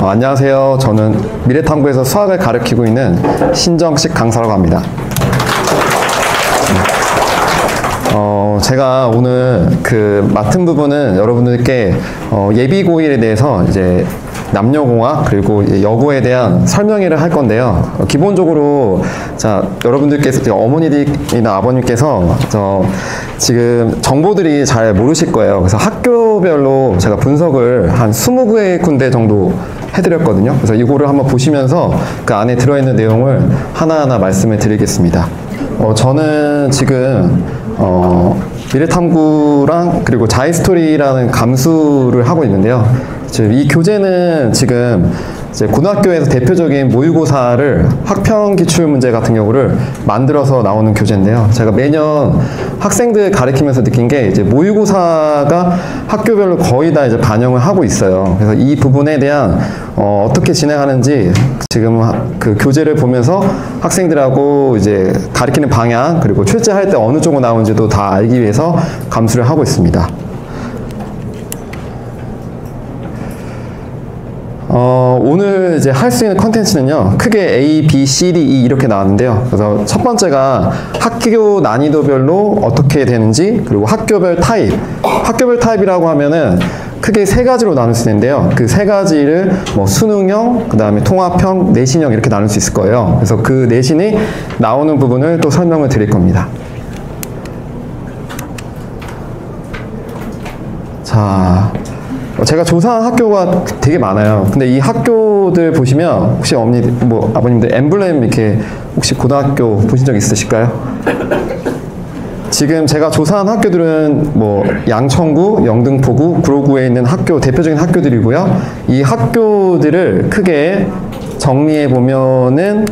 안녕하세요. 저는 미래탐구에서 수학을 가르치고 있는 신정식 강사라고 합니다. 제가 오늘 맡은 부분은 여러분들께 예비고1에 대해서 이제 남녀공학 그리고 여고에 대한 설명회를 할 건데요. 기본적으로 여러분들께서 어머니들이나 아버님께서 지금 정보들이 잘 모르실 거예요. 그래서 학교별로 제가 분석을 한 20군데 정도 해드렸거든요. 그래서 이거를 한번 보시면서 그 안에 들어있는 내용을 하나하나 말씀을 드리겠습니다. 저는 지금 미래탐구랑 그리고 자이스토리라는 감수를 하고 있는데요. 이 교재는 지금 이제 고등학교에서 대표적인 모의고사를 학평 기출 문제 같은 경우를 만들어서 나오는 교재인데요. 제가 매년 학생들 가르치면서 느낀 게 이제 모의고사가 학교별로 거의 다 이제 반영을 하고 있어요. 그래서 이 부분에 대한 어떻게 진행하는지 지금 그 교재를 보면서 학생들하고 이제 가르치는 방향 그리고 출제할 때 어느 쪽으로 나오는지도 다 알기 위해서 감수를 하고 있습니다. 오늘 이제 할 수 있는 컨텐츠는요, 크게 A, B, C, D, E 이렇게 나왔는데요. 그래서 첫 번째가 학교 난이도별로 어떻게 되는지, 그리고 학교별 타입. 학교별 타입이라고 하면은 크게 세 가지로 나눌 수 있는데요. 그 세 가지를 수능형, 그 다음에 통합형, 내신형 이렇게 나눌 수 있을 거예요. 그래서 그 내신이 나오는 부분을 또 설명을 드릴 겁니다. 제가 조사한 학교가 되게 많아요. 근데 이 학교들 보시면 혹시 아버님들 엠블렘 이렇게 혹시 고등학교 보신 적 있으실까요? 지금 제가 조사한 학교들은 양천구, 영등포구, 구로구에 있는 학교, 대표적인 학교들이고요. 이 학교들을 크게 정리해 보면은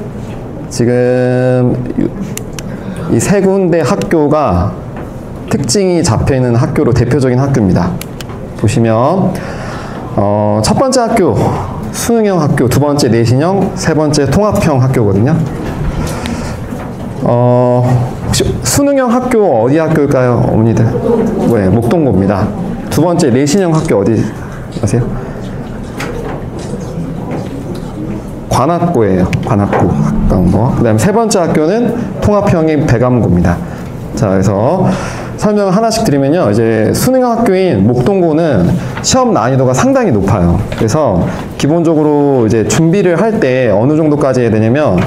지금 이 세 군데 학교가 특징이 잡혀 있는 학교로 대표적인 학교입니다. 보시면 첫 번째 학교 수능형 학교, 두 번째 내신형, 세 번째 통합형 학교거든요. 혹시 수능형 학교 어디 학교일까요, 어머니들? 네, 목동고입니다. 두 번째 내신형 학교 어디 아세요? 관악고예요. 관악고 가까운 거. 그다음에 세 번째 학교는 통합형인 배감고입니다. 자, 그래서 설명을 하나씩 드리면요. 이제 수능형 학교인 목동고는 시험 난이도가 상당히 높아요. 그래서 기본적으로 이제 준비를 할 때 어느 정도까지 해야 되냐면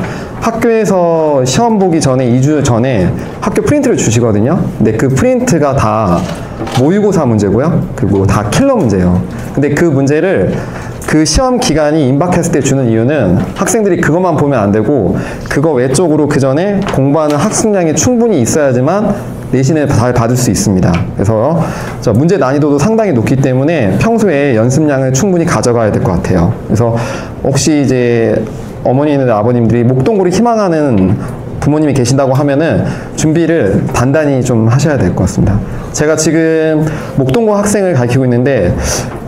학교에서 시험 보기 전에 2주 전에 학교 프린트를 주시거든요. 근데 그 프린트가 다 모의고사 문제고요. 그리고 다 킬러 문제예요. 근데 그 문제를 그 시험 기간이 임박했을 때 주는 이유는 학생들이 그것만 보면 안 되고 그거 외적으로 그 전에 공부하는 학습량이 충분히 있어야지만 내신을 잘 받을 수 있습니다. 그래서 문제 난이도도 상당히 높기 때문에 평소에 연습량을 충분히 가져가야 될 것 같아요. 그래서 혹시 이제 어머니나 아버님들이 목동고를 희망하는 부모님이 계신다고 하면은 준비를 단단히 좀 하셔야 될 것 같습니다. 제가 지금 목동고 학생을 가르치고 있는데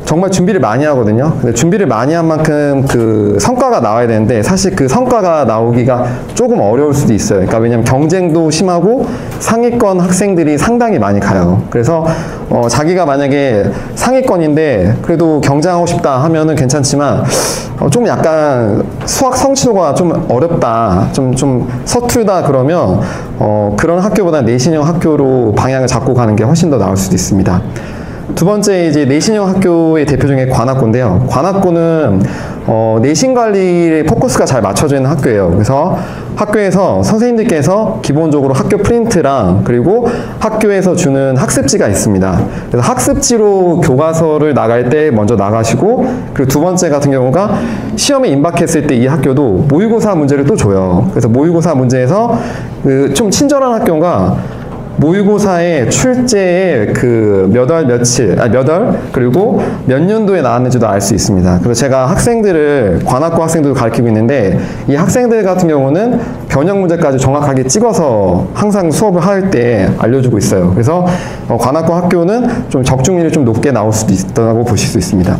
정말 준비를 많이 하거든요. 근데 준비를 많이 한 만큼 그 성과가 나와야 되는데 사실 그 성과가 나오기가 조금 어려울 수도 있어요. 그러니까 왜냐면 경쟁도 심하고 상위권 학생들이 상당히 많이 가요. 그래서 자기가 만약에 상위권인데 그래도 경쟁하고 싶다 하면은 괜찮지만 좀 약간 수학 성취도가 좀 어렵다, 좀 서툴다 그러면 그런 학교보다 내신형 학교로 방향을 잡고 가는 게 훨씬 더 나을 수도 있습니다. 두 번째 이제 내신형 학교의 대표 중에 관악고인데요. 관악고는 내신 관리에 포커스가 잘 맞춰져 있는 학교예요. 그래서 학교에서 선생님들께서 기본적으로 학교 프린트랑 그리고 학교에서 주는 학습지가 있습니다. 그래서 학습지로 교과서를 나갈 때 먼저 나가시고 그리고 두 번째 같은 경우가 시험에 임박했을 때 이 학교도 모의고사 문제를 또 줘요. 그래서 모의고사 문제에서 좀 친절한 학교가 모의고사의 출제의 몇 월 그리고 몇 년도에 나왔는지도 알 수 있습니다. 그래서 제가 학생들을 관악고 학생들도 가르치고 있는데 이 학생들 같은 경우는 변형 문제까지 정확하게 찍어서 항상 수업을 할 때 알려주고 있어요. 그래서 관악고 학교는 좀 적중률이 좀 높게 나올 수도 있다고 보실 수 있습니다.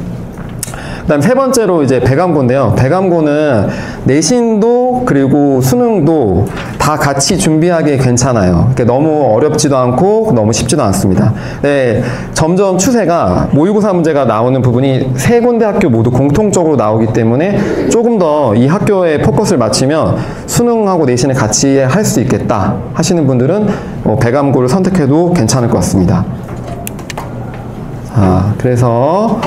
그다음 세 번째로 이제 배감고인데요. 배감고는 내신도 그리고 수능도 다 같이 준비하기 괜찮아요. 너무 어렵지도 않고 너무 쉽지도 않습니다. 네, 점점 추세가 모의고사 문제가 나오는 부분이 세 군데 학교 모두 공통적으로 나오기 때문에 조금 더 이 학교에 포커스를 맞추면 수능하고 내신을 같이 할 수 있겠다 하시는 분들은 배감고를 선택해도 괜찮을 것 같습니다. 그래서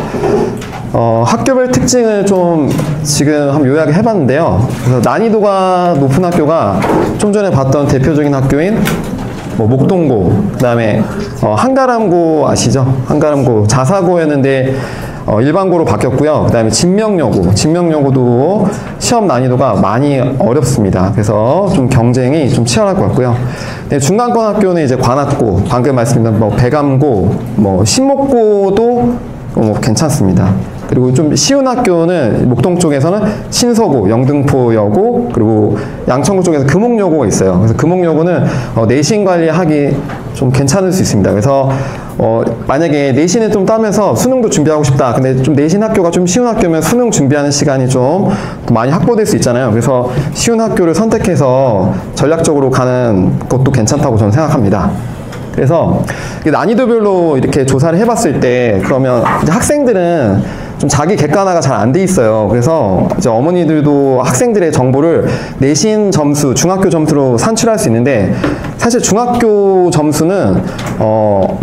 학교별 특징을 좀 지금 한번 요약을 해봤는데요. 그래서 난이도가 높은 학교가 좀 전에 봤던 대표적인 학교인 목동고, 그 다음에 한가람고 아시죠? 한가람고 자사고였는데 일반고로 바뀌었고요. 그 다음에 진명여고도 시험 난이도가 많이 어렵습니다. 그래서 좀 경쟁이 좀 치열할 것 같고요. 네, 중간권 학교는 이제 관악고, 방금 말씀드린 배감고, 신목고도 괜찮습니다. 그리고 좀 쉬운 학교는 목동 쪽에서는 신서고, 영등포여고, 그리고 양천구 쪽에서 금옥여고가 있어요. 그래서 금옥여고는 내신 관리하기 좀 괜찮을 수 있습니다. 그래서 만약에 내신을 좀 따면서 수능도 준비하고 싶다. 근데 좀 내신 학교가 좀 쉬운 학교면 수능 준비하는 시간이 좀 많이 확보될 수 있잖아요. 그래서 쉬운 학교를 선택해서 전략적으로 가는 것도 괜찮다고 저는 생각합니다. 그래서 난이도별로 이렇게 조사를 해봤을 때 그러면 이제 학생들은 좀 자기 객관화가 잘 안 돼 있어요. 그래서 이제 어머니들도 학생들의 정보를 내신 점수, 중학교 점수로 산출할 수 있는데 사실 중학교 점수는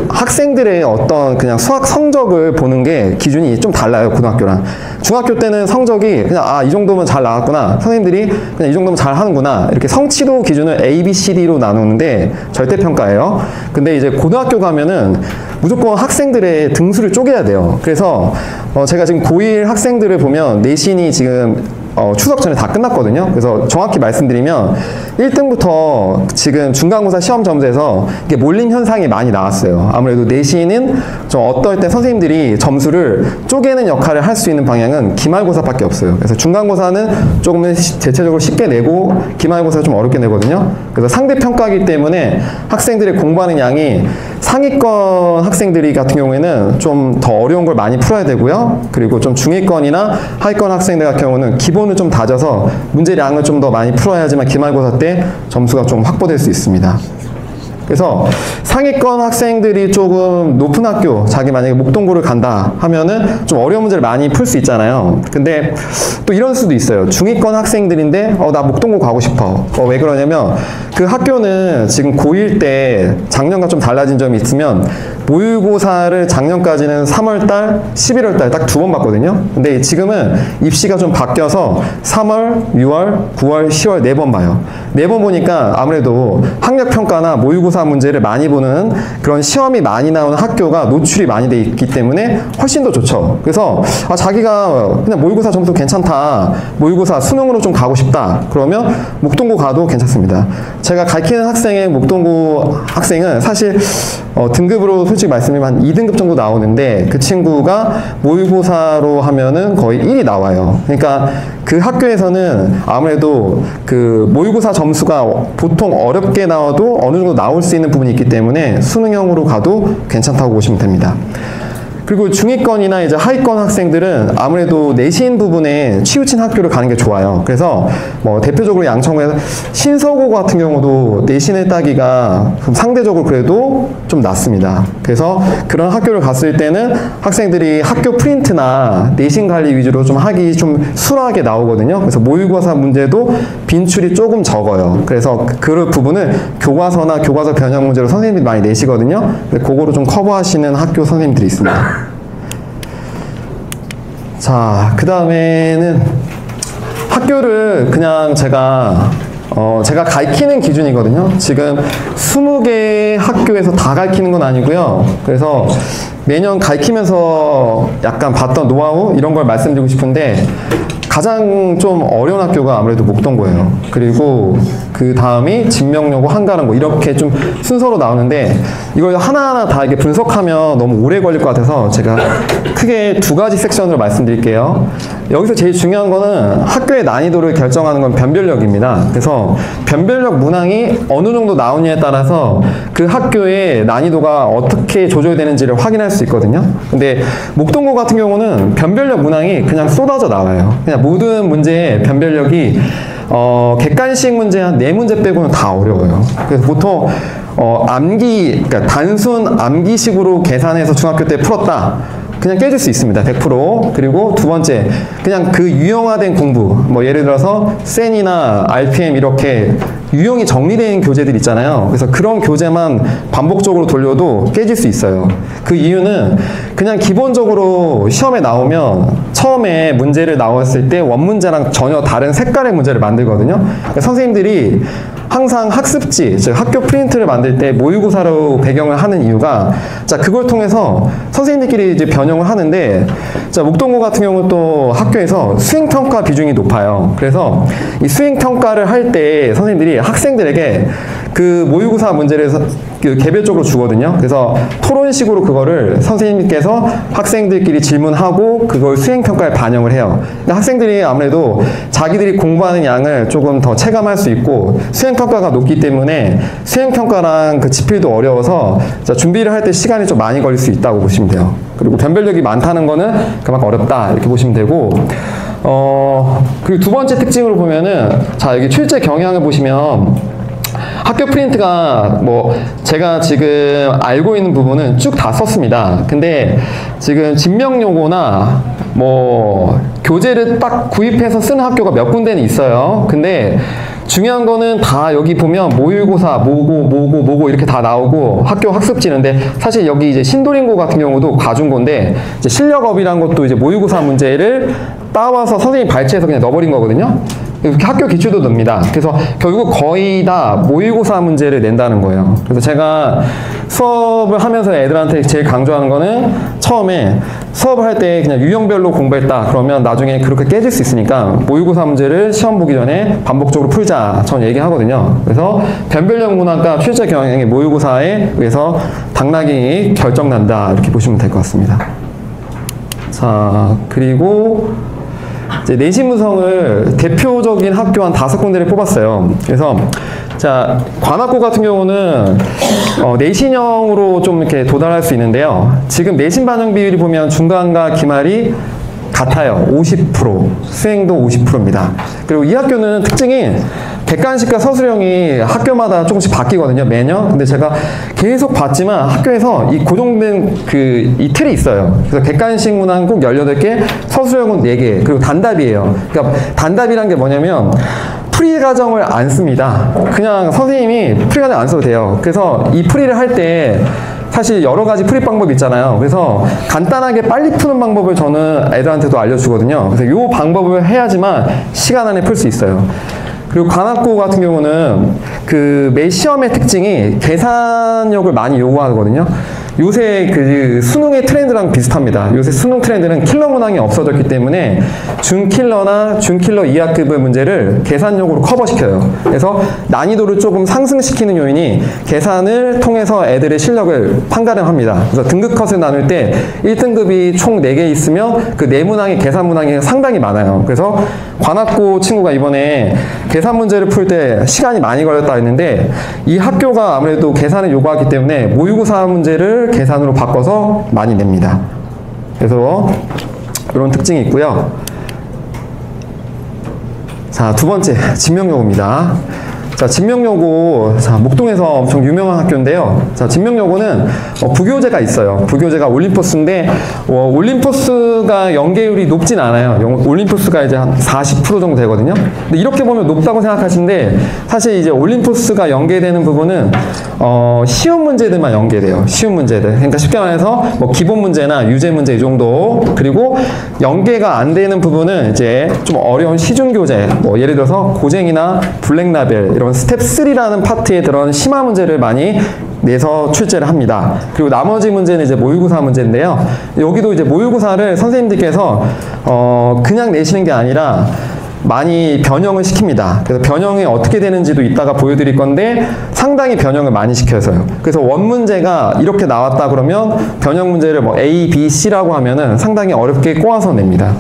학생들의 어떤 그냥 수학 성적을 보는 게 기준이 좀 달라요. 고등학교랑. 중학교 때는 성적이 그냥 이 정도면 잘 나왔구나. 선생님들이 그냥 이 정도면 잘 하는구나. 이렇게 성취도 기준을 A, B, C, D로 나누는데 절대평가예요. 근데 이제 고등학교 가면은 무조건 학생들의 등수를 쪼개야 돼요. 그래서 제가 지금 고1 학생들을 보면 내신이 지금 추석 전에 다 끝났거든요. 그래서 정확히 말씀드리면 1등부터 지금 중간고사 시험 점수에서 이게 몰림 현상이 많이 나왔어요. 아무래도 내신은 좀 어떨 때 선생님들이 점수를 쪼개는 역할을 할 수 있는 방향은 기말고사밖에 없어요. 그래서 중간고사는 조금은 대체적으로 쉽게 내고 기말고사 좀 어렵게 내거든요. 그래서 상대평가이기 때문에 학생들의 공부하는 양이 상위권 학생들이 같은 경우에는 좀 더 어려운 걸 많이 풀어야 되고요. 그리고 좀 중위권이나 하위권 학생들 같은 경우는 기본을 좀 다져서 문제량을 좀 더 많이 풀어야지만 기말고사 때 점수가 좀 확보될 수 있습니다. 그래서 상위권 학생들이 조금 높은 학교, 자기 만약에 목동고를 간다 하면은 좀 어려운 문제를 많이 풀 수 있잖아요. 근데 또 이런 수도 있어요. 중위권 학생들인데 나 목동고 가고 싶어. 왜 그러냐면 그 학교는 지금 고1 때 작년과 좀 달라진 점이 있으면 모의고사를 작년까지는 3월달, 11월달 딱 2번 봤거든요. 근데 지금은 입시가 좀 바뀌어서 3월, 6월, 9월, 10월 4번 봐요. 4번 보니까 아무래도 학력평가나 모의고사 문제를 많이 보는 그런 시험이 많이 나오는 학교가 노출이 많이 돼 있기 때문에 훨씬 더 좋죠. 그래서 자기가 그냥 모의고사 점수 괜찮다, 모의고사 수능으로 좀 가고 싶다, 그러면 목동고 가도 괜찮습니다. 제가 가르치는 학생의 목동고 학생은 사실 등급으로 솔직히 말씀드리면 한 2등급 정도 나오는데 그 친구가 모의고사로 하면은 거의 1이 나와요. 그러니까 그 학교에서는 아무래도 그 모의고사 점수가 보통 어렵게 나와도 어느 정도 나올 수 있는 부분이 있기 때문에 수능형으로 가도 괜찮다고 보시면 됩니다. 그리고 중위권이나 이제 하위권 학생들은 아무래도 내신 부분에 치우친 학교를 가는 게 좋아요. 그래서 대표적으로 양천구에서 신서고 같은 경우도 내신을 따기가 상대적으로 그래도 좀 낫습니다. 그래서 그런 학교를 갔을 때는 학생들이 학교 프린트나 내신 관리 위주로 좀 하기 좀 수월하게 나오거든요. 그래서 모의고사 문제도 빈출이 조금 적어요. 그래서 그 부분을 교과서나 교과서 변형 문제로 선생님들이 많이 내시거든요. 그거로 좀 커버하시는 학교 선생님들이 있습니다. 자, 그 다음에는 학교를 그냥 제가 가르치는 기준이거든요. 지금 20개 학교에서 다 가르치는 건 아니고요. 그래서 매년 가르치면서 약간 봤던 노하우 이런 걸 말씀드리고 싶은데 가장 좀 어려운 학교가 아무래도 목동고예요. 그리고 그 다음이 진명여고, 한가람고 이렇게 좀 순서로 나오는데 이걸 하나하나 다 이렇게 분석하면 너무 오래 걸릴 것 같아서 제가 크게 2가지 섹션으로 말씀드릴게요. 여기서 제일 중요한 거는 학교의 난이도를 결정하는 건 변별력입니다. 그래서 변별력 문항이 어느 정도 나오냐에 따라서 그 학교의 난이도가 어떻게 조절되는지를 확인할 수 있거든요. 근데 목동고 같은 경우는 변별력 문항이 그냥 쏟아져 나와요. 그냥 모든 문제의 변별력이 객관식 문제 한 4문제 빼고는 다 어려워요. 그래서 보통 그러니까 단순 암기식으로 계산해서 중학교 때 풀었다. 그냥 깨질 수 있습니다. 100%. 그리고 두 번째, 그냥 그 유형화된 공부, 뭐 예를 들어서 센이나 RPM 이렇게 유형이 정리된 교재들 있잖아요. 그래서 그런 교재만 반복적으로 돌려도 깨질 수 있어요. 그 이유는 그냥 기본적으로 시험에 나오면 처음에 문제를 나왔을 때 원문제랑 전혀 다른 색깔의 문제를 만들거든요. 그러니까 선생님들이 항상 학습지, 즉 학교 프린트를 만들 때 모의고사로 배경을 하는 이유가, 자, 그걸 통해서 선생님들끼리 이제 변형을 하는데, 자, 목동고 같은 경우는 또 학교에서 수행평가 비중이 높아요. 그래서 이 수행평가를 할 때 선생님들이 학생들에게 그 모의고사 문제를 개별적으로 주거든요. 그래서 토론식으로 그거를 선생님께서 학생들끼리 질문하고 그걸 수행평가에 반영을 해요. 그러니까 학생들이 아무래도 자기들이 공부하는 양을 조금 더 체감할 수 있고 수행평가가 높기 때문에 수행평가랑 그 지필도 어려워서 준비를 할 때 시간이 좀 많이 걸릴 수 있다고 보시면 돼요. 그리고 변별력이 많다는 거는 그만큼 어렵다 이렇게 보시면 되고, 그리고 두 번째 특징으로 보면은, 자, 여기 출제 경향을 보시면 학교 프린트가 뭐 제가 지금 알고 있는 부분은 쭉 다 썼습니다. 근데 지금 진명요고나 뭐 교재를 딱 구입해서 쓰는 학교가 몇 군데는 있어요. 근데 중요한 거는 다 여기 보면 모의고사, 모고 이렇게 다 나오고 학교 학습지인데, 사실 여기 이제 신도림고 같은 경우도 과중고인데 이제 실력업이란 것도 이제 모의고사 문제를 따와서 선생님 발췌해서 그냥 넣어버린 거거든요. 이렇게 학교 기출도 납니다. 그래서 결국 거의 다 모의고사 문제를 낸다는 거예요. 그래서 제가 수업을 하면서 애들한테 제일 강조하는 거는, 처음에 수업을 할 때 그냥 유형별로 공부했다 그러면 나중에 그렇게 깨질 수 있으니까 모의고사 문제를 시험 보기 전에 반복적으로 풀자, 전 얘기하거든요. 그래서 변별력 문항과 출제 경향이 모의고사에 의해서 당락이 결정난다 이렇게 보시면 될 것 같습니다. 자, 그리고 이제 내신무성을 대표적인 학교 한 5군데를 뽑았어요. 그래서 자, 관악고 같은 경우는 내신형으로 좀 이렇게 도달할 수 있는데요. 지금 내신 반영 비율이 보면 중간과 기말이 같아요. 50%, 수행도 50%입니다. 그리고 이 학교는 특징이 객관식과 서술형이 학교마다 조금씩 바뀌거든요, 매년. 근데 제가 계속 봤지만 학교에서 이 고정된 이 틀이 있어요. 그래서 객관식 문항 꼭 18개, 서술형은 4개, 그리고 단답이에요. 그러니까 단답이란 게 뭐냐면 풀이 과정을 안 씁니다. 그냥 선생님이 풀이 과정 안 써도 돼요. 그래서 이 풀이를 할 때 사실 여러 가지 풀이 방법이 있잖아요. 그래서 간단하게 빨리 푸는 방법을 저는 애들한테도 알려주거든요. 그래서 이 방법을 해야지만 시간 안에 풀 수 있어요. 그리고 관악고 같은 경우는 매 시험의 특징이 계산력을 많이 요구하거든요. 요새 수능의 트렌드랑 비슷합니다. 요새 수능 트렌드는 킬러 문항이 없어졌기 때문에 준킬러나 준킬러 이하급의 문제를 계산력으로 커버시켜요. 그래서 난이도를 조금 상승시키는 요인이 계산을 통해서 애들의 실력을 판가름합니다. 그래서 등급컷을 나눌 때 1등급이 총 4개 있으면 그 4문항이 계산 문항이 상당히 많아요. 그래서 관악고 친구가 이번에 계산 문제를 풀 때 시간이 많이 걸렸다 했는데, 이 학교가 아무래도 계산을 요구하기 때문에 모의고사 문제를 계산으로 바꿔서 많이 냅니다. 그래서 이런 특징이 있고요. 자, 두 번째, 진명여고입니다. 자, 진명여고, 자, 목동에서 엄청 유명한 학교인데요. 자, 진명여고는 부교재가 있어요. 부교재가 올림포스인데, 올림포스가 연계율이 높진 않아요. 올림포스가 이제 한 40% 정도 되거든요. 근데 이렇게 보면 높다고 생각하시는데, 사실 이제 올림포스가 연계되는 부분은 쉬운 문제들만 연계돼요. 쉬운 문제들. 그러니까 쉽게 말해서 뭐 기본 문제나 유제 문제 이 정도. 그리고 연계가 안 되는 부분은 이제 좀 어려운 시중 교재, 뭐 예를 들어서 고쟁이나 블랙라벨 이런 스텝 3라는 파트에 들어간 심화 문제를 많이 내서 출제를 합니다. 그리고 나머지 문제는 이제 모의고사 문제인데요. 여기도 이제 모의고사를 선생님들께서 그냥 내시는 게 아니라 많이 변형을 시킵니다. 그래서 변형이 어떻게 되는지도 이따가 보여드릴 건데 상당히 변형을 많이 시켜서요. 그래서 원문제가 이렇게 나왔다 그러면 변형 문제를 뭐 A, B, C라고 하면은 상당히 어렵게 꼬아서 냅니다.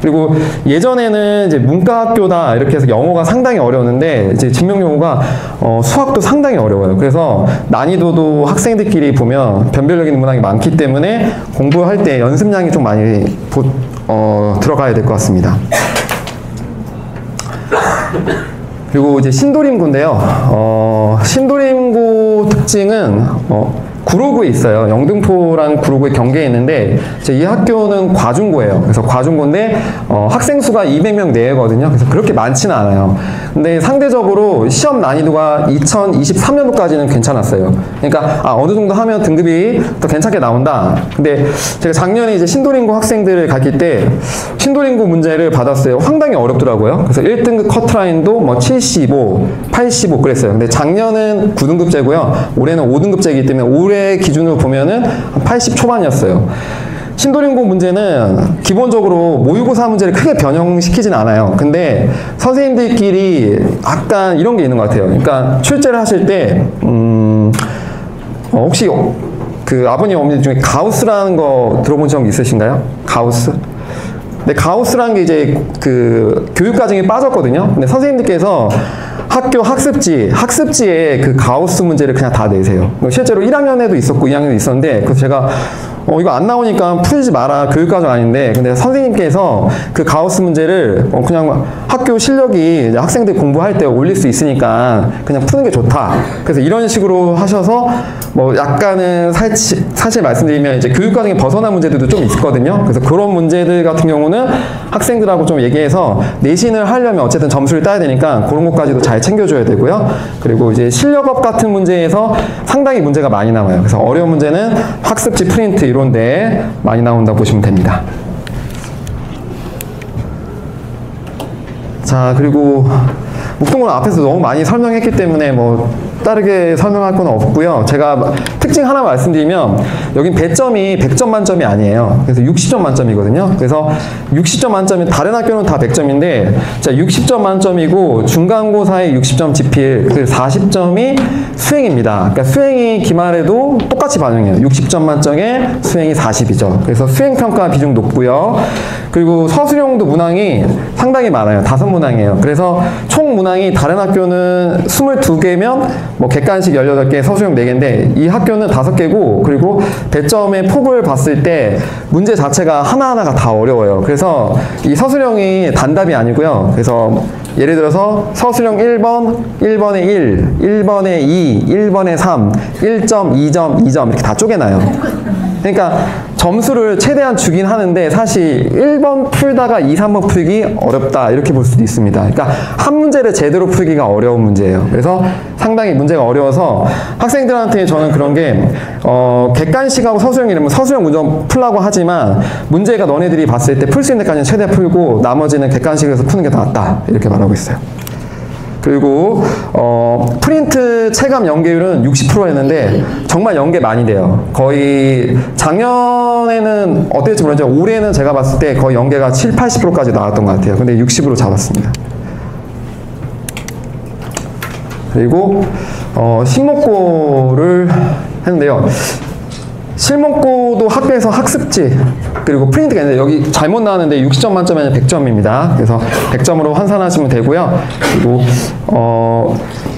그리고 예전에는 이제 문과학교다 이렇게 해서 영어가 상당히 어려웠는데 이제 증명용어가 수학도 상당히 어려워요. 그래서 난이도도 학생들끼리 보면 변별력있는 문항이 많기 때문에 공부할 때 연습량이 좀 많이 들어가야 될 것 같습니다. 그리고 이제 신도림구인데요. 신도림구 특징은 구로구에 있어요. 영등포랑 구로구의 경계에 있는데 이 학교는 과중고예요. 그래서 과중고인데 학생 수가 200명 내외거든요. 그래서 그렇게 많지는 않아요. 근데 상대적으로 시험 난이도가 2023년도까지는 괜찮았어요. 그러니까 어느 정도 하면 등급이 더 괜찮게 나온다. 근데 제가 작년에 이제 신도림구 학생들을 가르칠 때 신도림구 문제를 받았어요. 상당히 어렵더라고요. 그래서 1등급 커트라인도 뭐 75, 85 그랬어요. 근데 작년은 9등급제고요. 올해는 5등급제이기 때문에 올해 기준으로 보면은 한 80 초반이었어요. 신도림고 문제는 기본적으로 모의고사 문제를 크게 변형시키진 않아요. 근데 선생님들끼리 약간 이런 게 있는 것 같아요. 그러니까 출제를 하실 때 혹시 그 아버님 어머니 중에 가우스라는 거 들어본 적 있으신가요? 가우스? 근데 가우스라는 게 이제 그 교육과정에 빠졌거든요. 근데 선생님들께서 학교 학습지에 그 가우스 문제를 그냥 다 내세요. 실제로 1학년에도 있었고 2학년에도 있었는데 그래서 제가 이거 안 나오니까 풀지 마라. 교육과정 아닌데. 근데 선생님께서 그 가우스 문제를 그냥 학교 실력이 학생들 공부할 때 올릴 수 있으니까 그냥 푸는 게 좋다. 그래서 이런 식으로 하셔서 뭐 약간은 사실 말씀드리면 이제 교육과정에 벗어난 문제들도 좀 있거든요. 그래서 그런 문제들 같은 경우는 학생들하고 좀 얘기해서 내신을 하려면 어쨌든 점수를 따야 되니까 그런 것까지도 잘 챙겨줘야 되고요. 그리고 이제 실력업 같은 문제에서 상당히 문제가 많이 나와요. 그래서 어려운 문제는 학습지 프린트 이런데 많이 나온다고 보시면 됩니다. 자, 그리고 묵동고는 앞에서 너무 많이 설명했기 때문에 뭐 다르게 설명할 건 없고요. 제가 특징 하나 말씀드리면 여긴 배점이 100점 만점이 아니에요. 그래서 60점 만점이거든요. 그래서 60점 만점이 다른 학교는 다 100점인데 자 60점 만점이고 중간고사에 60점 지필 그 40점이 수행입니다. 그러니까 수행이 기말에도 똑같이 반영해요. 60점 만점에 수행이 40이죠. 그래서 수행평가 비중 높고요. 그리고 서술형도 문항이 상당히 많아요. 5문항이에요. 그래서 총 문항이 다른 학교는 22개면 뭐 객관식 18개, 서술형 4개인데 이 학교는 5개고 그리고 배점의 폭을 봤을 때 문제 자체가 하나하나가 다 어려워요. 그래서 이 서술형이 단답이 아니고요. 그래서 예를 들어서 서술형 1번, 1번에 1, 1번에 2, 1번에 3, 1점, 2점, 2점 이렇게 다 쪼개놔요. 그러니까 점수를 최대한 주긴 하는데 사실 1번 풀다가 2, 3번 풀기 어렵다 이렇게 볼 수도 있습니다. 그러니까 한 문제를 제대로 풀기가 어려운 문제예요. 그래서 상당히 문제가 어려워서 학생들한테 저는 그런 게 객관식하고 서술형이라면 서술형 문제 풀라고 하지만 문제가 너네들이 봤을 때 풀 수 있는 데까지는 최대한 풀고 나머지는 객관식에서 푸는 게 더 낫다 이렇게 말하고 있어요. 그리고 프린트 체감 연계율은 60%였는데 정말 연계 많이 돼요. 거의 작년에는 어땠지 모르겠지만 올해는 제가 봤을 때 거의 연계가 7, 80%까지 나왔던 것 같아요. 근데 60으로 잡았습니다. 그리고 실목고를 했는데요. 실목고도 학교에서 학습지 그리고 프린트가 있는데 여기 잘못 나왔는데 60점 만점에 100점입니다. 그래서 100점으로 환산하시면 되고요. 그리고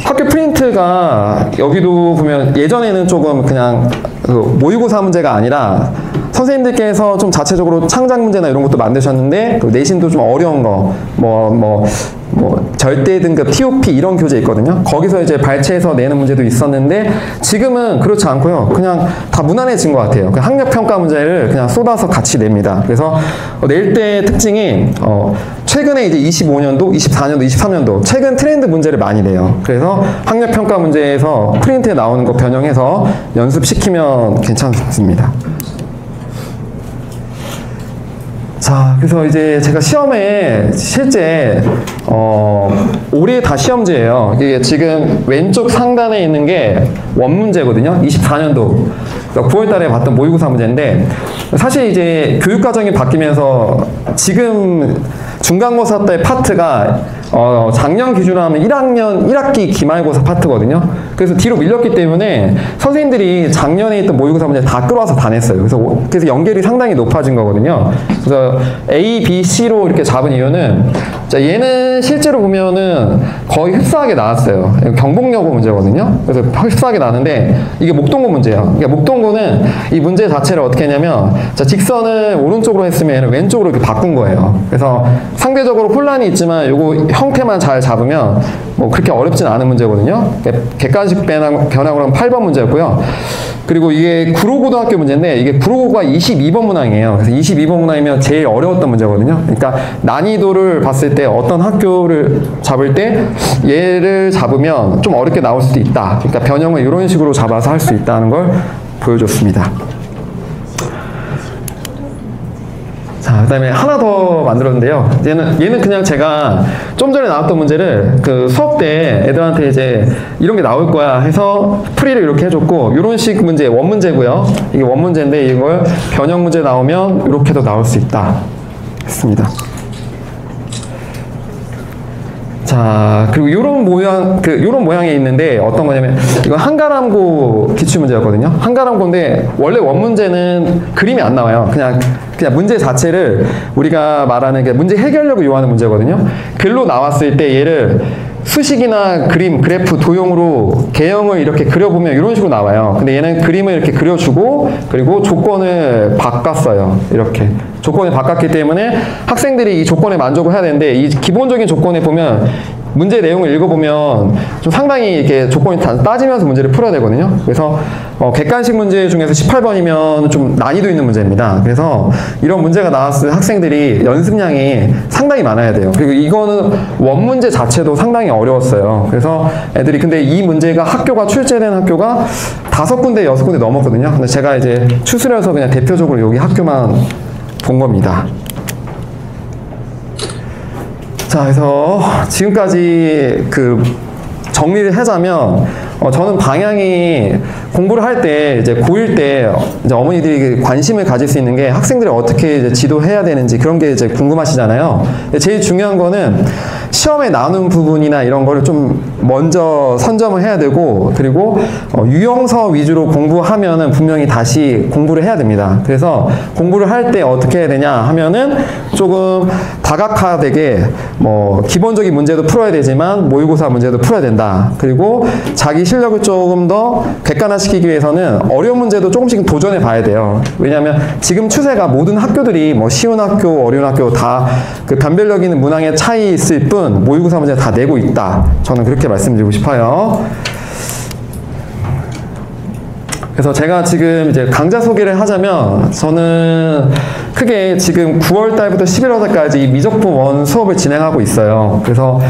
학교 프린트가 여기도 보면 예전에는 조금 그냥 모의고사 문제가 아니라 선생님들께서 좀 자체적으로 창작 문제나 이런 것도 만드셨는데 내신도 좀 어려운 거 절대 등급 TOP 이런 교재 있거든요. 거기서 이제 발췌해서 내는 문제도 있었는데 지금은 그렇지 않고요. 그냥 다 무난해진 것 같아요. 그냥 학력평가 문제를 그냥 쏟아서 같이 냅니다. 그래서 낼 때 특징이 최근에 이제 25년도, 24년도, 23년도 최근 트렌드 문제를 많이 내요. 그래서 학력평가 문제에서 프린트에 나오는 거 변형해서 연습시키면 괜찮습니다. 자, 그래서 이제 제가 시험에 실제 올해 다 시험지예요. 이게 지금 왼쪽 상단에 있는 게 원문제거든요. 24년도 그러니까 9월 달에 봤던 모의고사 문제인데 사실 이제 교육과정이 바뀌면서 지금 중간고사 때 파트가 작년 기준으로 하면 1학기 기말고사 파트거든요. 그래서 뒤로 밀렸기 때문에 선생님들이 작년에 있던 모의고사 문제 다 끌어와서 다 냈어요. 그래서 연결이 상당히 높아진 거거든요. 그래서 A, B, C로 이렇게 잡은 이유는, 자, 얘는 실제로 보면은 거의 흡사하게 나왔어요. 경복여고 문제거든요. 그래서 흡사하게 나왔는데 이게 목동고 문제예요. 그러니까 목동고는 이 문제 자체를 어떻게 했냐면, 자, 직선을 오른쪽으로 했으면 얘는 왼쪽으로 이렇게 바꾼 거예요. 그래서 상대적으로 혼란이 있지만 요거 형태만 잘 잡으면 뭐 그렇게 어렵진 않은 문제거든요. 객관식 변화구로 하면 8번 문제였고요. 그리고 이게 구로고등학교 문제인데, 이게 구로고가 22번 문항이에요. 그래서 22번 문항이면 제일 어려웠던 문제거든요. 그러니까 난이도를 봤을 때 어떤 학교를 잡을 때 얘를 잡으면 좀 어렵게 나올 수도 있다. 그러니까 변형을 이런 식으로 잡아서 할 수 있다는 걸 보여줬습니다. 자, 그 다음에 하나 더 만들었는데요. 얘는 그냥 제가 좀 전에 나왔던 문제를 그 수업 때 애들한테 이제 이런 게 나올 거야 해서 풀이를 이렇게 해줬고, 이런 식 문제, 원문제고요. 이게 원문제인데 이걸 변형 문제 나오면 이렇게도 나올 수 있다 했습니다. 자, 그리고 요런 모양이 있는데 어떤 거냐면, 이건 한가람고 기출문제였거든요. 한가람고인데 원래 원문제는 그림이 안 나와요. 그냥 문제 자체를 우리가 말하는 게 문제 해결력을 요하는 문제거든요. 글로 나왔을 때 얘를 수식이나 그림, 그래프, 도형으로 개형을 이렇게 그려보면 이런 식으로 나와요. 근데 얘는 그림을 이렇게 그려주고, 그리고 조건을 바꿨어요. 이렇게. 조건을 바꿨기 때문에 학생들이 이 조건에 만족을 해야 되는데, 이 기본적인 조건에 보면 문제 내용을 읽어보면 좀 상당히 이렇게 조건이 따지면서 문제를 풀어야 되거든요. 그래서 객관식 문제 중에서 18번이면 좀 난이도 있는 문제입니다. 그래서 이런 문제가 나왔을 때 학생들이 연습량이 상당히 많아야 돼요. 그리고 이거는 원문제 자체도 상당히 어려웠어요. 그래서 애들이, 근데 이 문제가 학교가 출제된 학교가 5군데, 6군데 넘었거든요. 근데 제가 이제 추스려서 그냥 대표적으로 여기 학교만 본 겁니다. 자, 그래서 지금까지 그 정리를 하자면, 저는 방향이 공부를 할 때, 이제 고1 때 이제 어머니들이 관심을 가질 수 있는 게 학생들이 어떻게 이제 지도해야 되는지 그런 게 이제 궁금하시잖아요. 제일 중요한 거는 시험에 나오는 부분이나 이런 거를 좀 먼저 선점을 해야 되고, 그리고 유형서 위주로 공부하면은 분명히 다시 공부를 해야 됩니다. 그래서 공부를 할 때 어떻게 해야 되냐 하면은 조금 다각화되게 뭐 기본적인 문제도 풀어야 되지만 모의고사 문제도 풀어야 된다. 그리고 자기 실력을 조금 더 객관화시키기 위해서는 어려운 문제도 조금씩 도전해 봐야 돼요. 왜냐하면 지금 추세가 모든 학교들이 뭐 쉬운 학교, 어려운 학교 다 그 변별력 있는 문항의 차이 있을 뿐 모의고사 문제 다 내고 있다. 저는 그렇게 말씀드리고 싶어요. 그래서 제가 지금 이제 강좌 소개를 하자면, 저는 크게 지금 9월 달부터 11월 달까지 미적분 1 수업을 진행하고 있어요. 그래서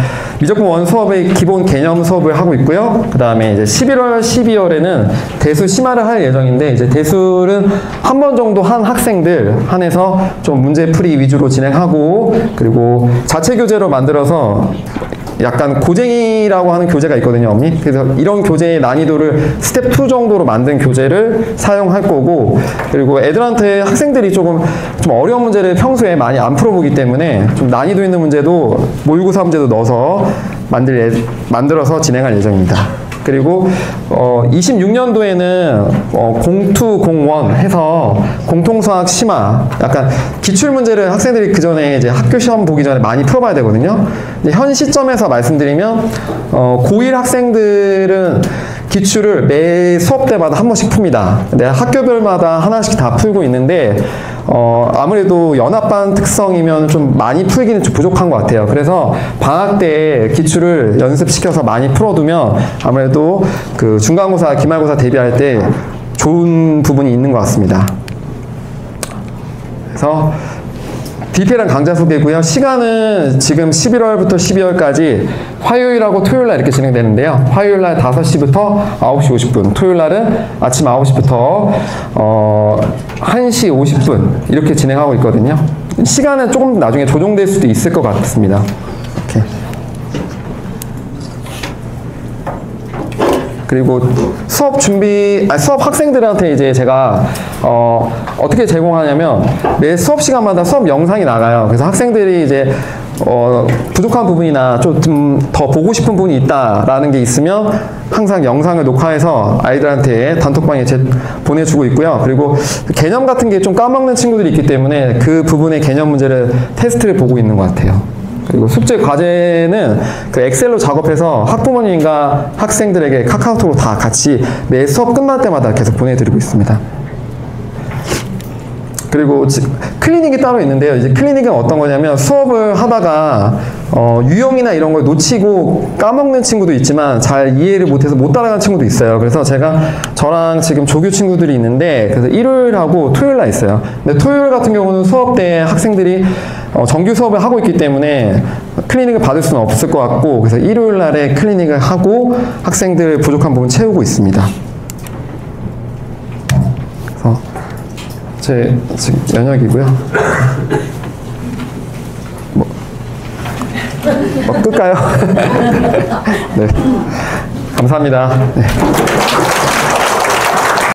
미적분 1 수업의 기본 개념 수업을 하고 있고요. 그 다음에 이제 11월, 12월에는 대수 심화를 할 예정인데, 이제 대수는 한 번 정도 한 학생들 한해서 좀 문제풀이 위주로 진행하고, 그리고 자체 교재로 만들어서 약간 고쟁이라고 하는 교재가 있거든요, 어머니. 그래서 이런 교재의 난이도를 스텝 2 정도로 만든 교재를 사용할 거고, 그리고 애들한테 학생들이 좀 어려운 문제를 평소에 많이 안 풀어보기 때문에 좀 난이도 있는 문제도 모의고사 문제도 넣어서 만들어서 진행할 예정입니다. 그리고 26년도에는 공투공원 해서 공통수학 심화, 약간 기출문제를 학생들이 그 전에 이제 학교 시험 보기 전에 많이 풀어봐야 되거든요. 현 시점에서 말씀드리면 고1 학생들은 기출을 매 수업 때마다 한 번씩 풉니다. 근데 학교별마다 하나씩 다 풀고 있는데 아무래도 연합반 특성이면 좀 많이 풀기는 좀 부족한 것 같아요. 그래서 방학 때 기출을 연습시켜서 많이 풀어두면 아무래도 그 중간고사, 기말고사 대비할 때 좋은 부분이 있는 것 같습니다. 그래서 디테일한 강좌 소개고요. 시간은 지금 11월부터 12월까지 화요일하고 토요일날 이렇게 진행되는데요. 화요일날 5시부터 9시 50분, 토요일날은 아침 9시부터 1시 50분 이렇게 진행하고 있거든요. 시간은 조금 나중에 조정될 수도 있을 것 같습니다. 이렇게. 그리고 수업 학생들한테 이제 제가 어떻게 제공하냐면 매 수업 시간마다 수업 영상이 나가요. 그래서 학생들이 이제 부족한 부분이나 좀 더 보고 싶은 부분이 있다라는 게 있으면 항상 영상을 녹화해서 아이들한테 단톡방에 보내주고 있고요. 그리고 개념 같은 게 좀 까먹는 친구들이 있기 때문에 그 부분의 개념 문제를 테스트를 보고 있는 것 같아요. 그리고 숙제 과제는 그 엑셀로 작업해서 학부모님과 학생들에게 카카오톡으로 다 같이 매 수업 끝날 때마다 계속 보내드리고 있습니다. 그리고 클리닉이 따로 있는데요. 이제 클리닉은 어떤 거냐면 수업을 하다가 유형이나 이런 걸 놓치고 까먹는 친구도 있지만 잘 이해를 못해서 못 따라가는 친구도 있어요. 그래서 저랑 지금 조교 친구들이 있는데 그래서 일요일하고 토요일 날 있어요. 근데 토요일 같은 경우는 수업 때 학생들이 정규 수업을 하고 있기 때문에 클리닉을 받을 수는 없을 것 같고 그래서 일요일 날에 클리닉을 하고 학생들 부족한 부분 채우고 있습니다. 그래서 제 지금 연역이고요. 뭐 끌까요? 네, 감사합니다. 네.